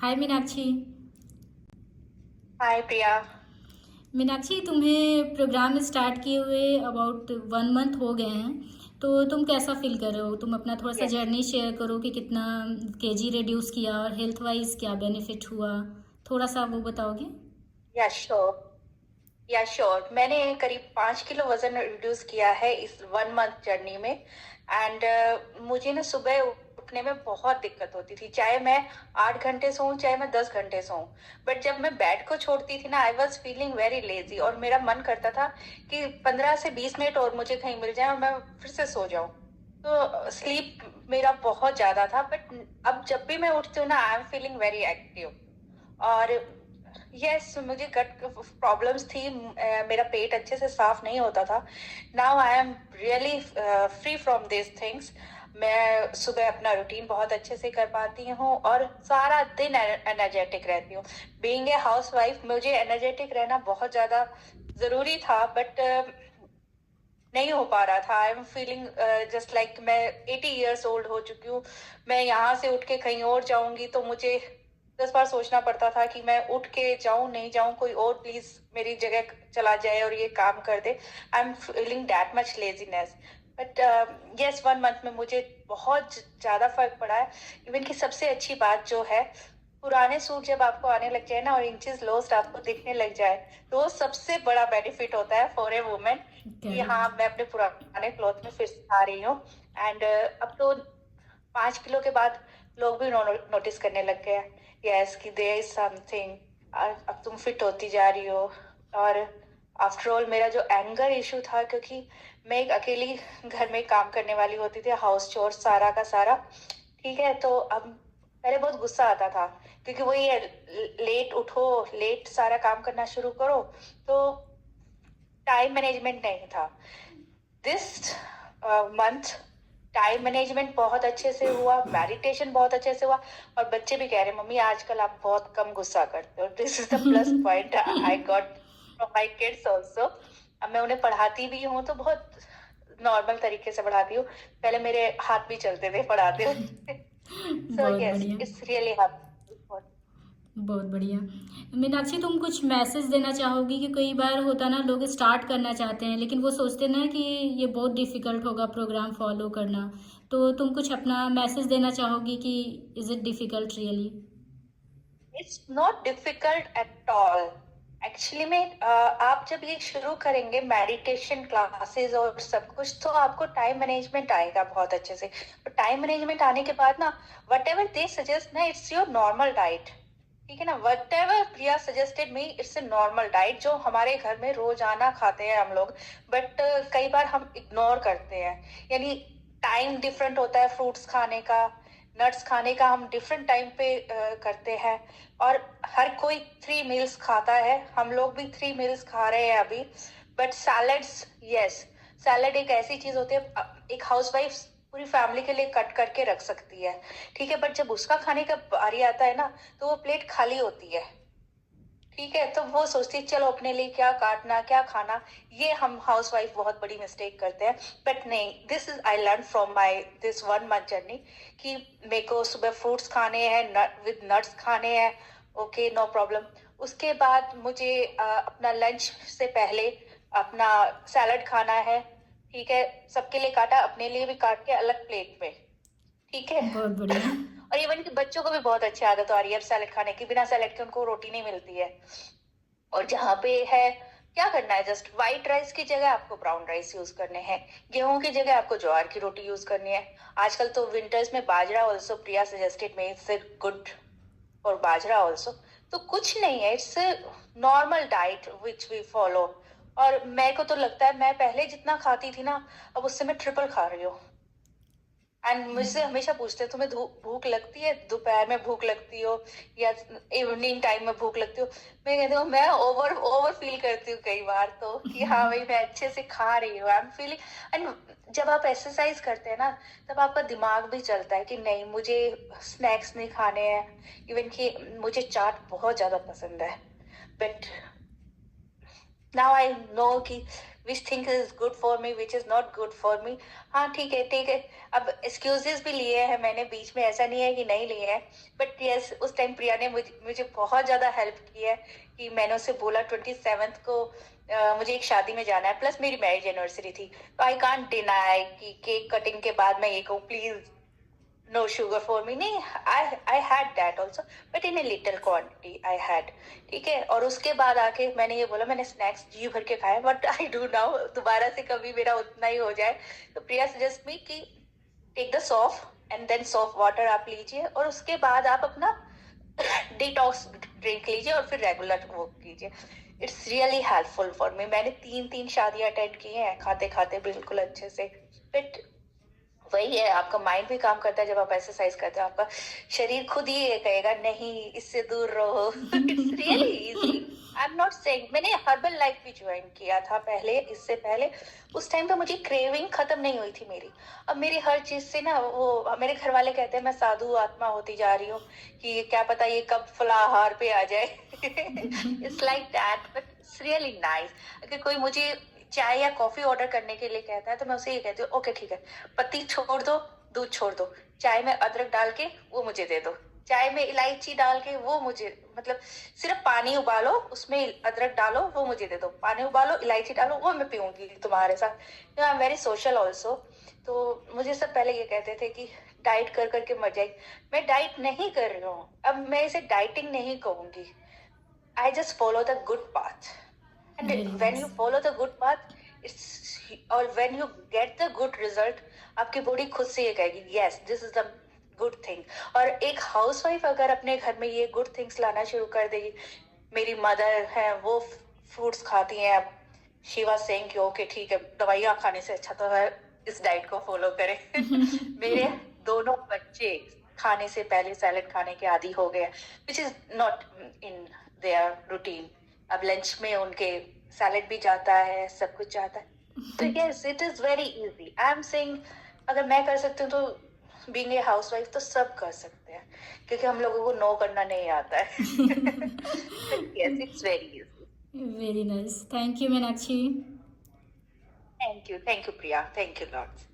हाय मीनाक्षी। हाय प्रिया। मीनाक्षी, तुम्हें programme start किए हुए अबाउट 1 मंथ हो गए हैं। तो तुम कैसा फील कर रहे हो? तुम अपना थोड़ा सा यस। जर्नी शेयर करो कि कितना केजी रिड्यूस किया और हेल्थ वाइज क्या बेनिफिट हुआ। थोड़ा सा वो बताओगे? या श्योर। या श्योर, मैंने करीब 5 किलो वजन रिड्यूस किया है इस 1 मंथ जर्नी में। एंड मुझे ना सुबह उठने में बहुत दिक्कत होती थी, चाहे मैं 8 घंटे सोऊं चाहे मैं 10 घंटे सोऊं। बट जब मैं बेड को छोड़ती थी ना, I was feeling very lazy और मेरा मन करता था कि 15 से 20 मिनट और मुझे कहीं मिल जाए और मैं फिर से सो जाऊं। तो स्लीप मेरा बहुत ज्यादा था, बट अब जब भी मैं उठती हूँ ना, आई एम फीलिंग वेरी एक्टिव। और यस, मुझे गट प्रॉब्लम्स थी, मेरा पेट अच्छे से साफ नहीं होता था। Now I am really free from this things. मैं सुबह अपना रूटीन बहुत अच्छे से कर पाती हूँ और सारा दिन एनर्जेटिक रहती हूँ। बीइंग ए हाउस वाइफ मुझे एनर्जेटिक रहना बहुत ज्यादा जरूरी था, बट नहीं हो पा रहा था। आई एम फीलिंग जस्ट लाइक मैं 80 ईयर्स ओल्ड हो चुकी हूँ। मैं यहाँ से उठ के कहीं और जाऊंगी तो मुझे 10 बार सोचना पड़ता था कि मैं उठ के जाऊं नहीं जाऊं, कोई और प्लीज मेरी जगह चला जाए और ये काम कर दे। I am feeling that much laziness. But yes, 1 month में मुझे बहुत ज्यादा फर्क पड़ा है। इवन की सबसे अच्छी बात जो है, पुराने सूट जब आपको आने लग जाए ना और इंचेस लॉस्ट आपको दिखने लग जाए, तो वो सबसे बड़ा बेनिफिट होता है फॉर ए वुमेन कि हाँ, करेक्ट। मैं अपने पुराने क्लॉथ में फिर से आ रही हूँ। एंड अब तो 5 किलो के बाद लोग भी नोटिस करने लग गए हैं, यस, कि देयर इज समथिंग, अब तुम फिट होती जा रही हो। और आफ्टर ऑल मेरा जो एंगर इशू था, क्योंकि मैं एक अकेली घर में काम करने वाली होती थी, हाउस चोर सारा का सारा, ठीक है, तो अब पहले बहुत गुस्सा आता था, क्योंकि वही है, लेट उठो, लेट सारा काम करना शुरू करो, तो टाइम मैनेजमेंट नहीं था। दिस मंथ टाइम मैनेजमेंट बहुत अच्छे से हुआ, मेडिटेशन बहुत अच्छे से हुआ। और बच्चे भी कह रहे हैं, मम्मी आजकल आप बहुत कम गुस्सा करते हो। This is the plus point I got from my kids also. अब मैं उन्हें पढ़ाती भी हूँ तो बहुत नॉर्मल तरीके से पढ़ाती हूँ। पहले मेरे हाथ भी चलते थे पढ़ाते हुए। सो बहुत यस, बढ़िया। It's really happy. बहुत बढ़िया। मीनाक्षी, तुम कुछ मैसेज देना चाहोगी कि कई बार होता ना, लोग स्टार्ट करना चाहते हैं लेकिन वो सोचते ना कि ये बहुत डिफ़िकल्ट होगा प्रोग्राम फॉलो करना। तो तुम कुछ अपना मैसेज देना चाहोगी कि is it difficult really? It's not difficult at all. Actually में आप जब ये शुरू करेंगे मेडिटेशन क्लासेस और सब कुछ, तो आपको टाइम मैनेजमेंट आएगा बहुत अच्छे से। तो टाइम मैनेजमेंट आने के बाद ना, वट एवर दे सजेस्ट ना, इट्स योर नॉर्मल डाइट। ठीक है ना, what ever Priya suggested me, it's a normal diet जो हमारे घर में रोजाना खाते हैं हम लोग। बट कई बार हम इग्नोर करते हैं। यानी टाइम डिफरेंट होता है फ्रूट्स खाने का, नट्स खाने का हम डिफरेंट टाइम पे करते हैं। और हर कोई 3 मील्स खाता है, हम लोग भी 3 मील्स खा रहे हैं अभी। बट सैलड्स, यस, सैलड एक ऐसी चीज होती है, एक हाउसवाइफ पूरी फैमिली के लिए कट करके रख सकती है, ठीक है, बट जब उसका खाने का बारी आता है ना, तो वो प्लेट खाली होती है। ठीक है, तो वो सोचती है चलो अपने लिए क्या काटना क्या खाना। ये हम हाउसवाइफ बहुत बड़ी मिस्टेक करते हैं। बट नहीं, this is I learn from my this 1 month journey कि मेरे को सुबह फ्रूट्स खाने हैं, विद नट्स खाने हैं। Okay, no problem. उसके बाद मुझे अपना लंच से पहले अपना सैलड खाना है। ठीक है, सबके लिए काटा, अपने लिए भी काट के अलग प्लेट में। ठीक है। बहुत बढ़िया। और इवन कि बच्चों को भी बहुत अच्छी आदत आ रही है अब सैलेड खाने की, बिना सैलेड के उनको रोटी नहीं मिलती है। और जहाँ पे है, क्या करना है, जस्ट व्हाइट राइस की जगह आपको ब्राउन राइस यूज करने हैं, गेहूं की जगह आपको ज्वार की रोटी यूज करनी है। आजकल तो विंटर्स में बाजरा also, Priya suggested me, it's good for bajra also. तो कुछ नहीं है, it's normal diet which we follow. और मेरे को तो लगता है मैं पहले जितना खाती थी ना, अब उससे मैं ट्रिपल खा रही हूँ। एंड मुझसे हमेशा पूछते हैं, तुम्हें भूख लगती है, दोपहर में भूख लगती हो या इवनिंग टाइम में भूख लगती हो? मैं कहती हूँ मैं ओवर ओवर फील करती हूँ कई बार, तो कि हाँ भाई मैं अच्छे से खा रही हूँ, आई एम फीलिंग। एंड जब आप एक्सरसाइज करते हैं ना, तब आपका दिमाग भी चलता है कि नहीं, मुझे स्नैक्स नहीं खाने हैं। इवन कि मुझे चाट बहुत ज्यादा पसंद है, बट नाउ आई नो कि which thing is good for me, which is not good for me. हाँ ठीक है ठीक है। अब एक्सक्यूजेस भी लिए हैं मैंने बीच में, ऐसा नहीं है कि नहीं लिए हैं, बट यस उस टाइम प्रिया ने मुझे बहुत ज्यादा हेल्प की है कि मैंने उसे बोला 27th को मुझे एक शादी में जाना है, प्लस मेरी मैरिज एनिवर्सरी थी, तो आई कांट डिनाई कि केक कटिंग के बाद मैं ये कहूँ please no sugar for me। नहीं, I had that also, but in a little quantity I had। ठीक है, और उसके बाद आके मैंने ये बोला, मैंने स्नैक्स जी भर के खाए, बट आई डू नाउ दोबारा से कभी मेरा उतना ही हो जाए तो प्रिया सजेस्ट मी कि take the soft and then soft water आप लीजिए, और उसके बाद आप अपना डिटॉक्स ड्रिंक लीजिए और फिर रेगुलर वो कीजिए। It's really helpful for me. मैंने 3 शादियां अटेंड की हैं खाते खाते बिल्कुल अच्छे से। बट वही है, आपका माइंड भी काम करता है जब आप एक्सरसाइज करते हो, आपका शरीर खुद ही ये कहेगा नहीं इससे दूर रहो। It's really easy. I am not saying, मैंने हर्बल लाइफ भी ज्वाइन किया था पहले, इससे पहले। उस टाइम पे मुझे क्रेविंग खत्म नहीं हुई थी मेरी। अब मेरी हर चीज से ना, वो मेरे घर वाले कहते हैं मैं साधु आत्मा होती जा रही हूँ, कि क्या पता ये कब फलाहार पे आ जाए। It's like that, but it's really nice. अगर कोई मुझे चाय या कॉफी ऑर्डर करने के लिए कहता है तो मैं उसे ये कहती हूँ ओके ठीक है, पत्ती छोड़ दो, दूध छोड़ दो, चाय में अदरक डाल के वो मुझे दे दो, चाय में इलायची डाल के वो मुझे, मतलब सिर्फ पानी उबालो उसमें अदरक डालो वो मुझे दे दो, पानी उबालो इलायची डालो वो मैं पीऊंगी तुम्हारे साथ। I am very social also. तो मुझे सब पहले ये कहते थे कि डाइट कर करके मर जाएगी। मैं डाइट नहीं कर रही हूँ, अब मैं इसे डाइटिंग नहीं कहूंगी। I just follow the good path. And very when you nice. follow the good path, it's or when you get the good result, आपकी बॉडी खुद से ये कहेगी yes this is the good thing। और एक housewife अगर अपने घर में ये गुड थिंग्स लाना शुरू कर देगी, मेरी मदर है वो फ्रूट्स खाती हैं, अब शिवा सेइंग कि ओके ठीक है दवाइयाँ खाने से अच्छा तो है इस डाइट को फॉलो करें। मेरे दोनों बच्चे खाने से पहले सैलेड खाने के आदी हो गए, which is not in their routine. अब लंच में उनके सैलेड भी जाता है, सब कुछ जाता है। तो yes it is very easy. I am saying अगर मैं कर सकती हूँ तो बीइंग ए हाउसवाइफ तो सब कर सकते हैं, क्योंकि हम लोगों को नो करना नहीं आता है। Yes it's very easy. Very nice, thank you Meenakshi. Thank you Priya, thank you lots.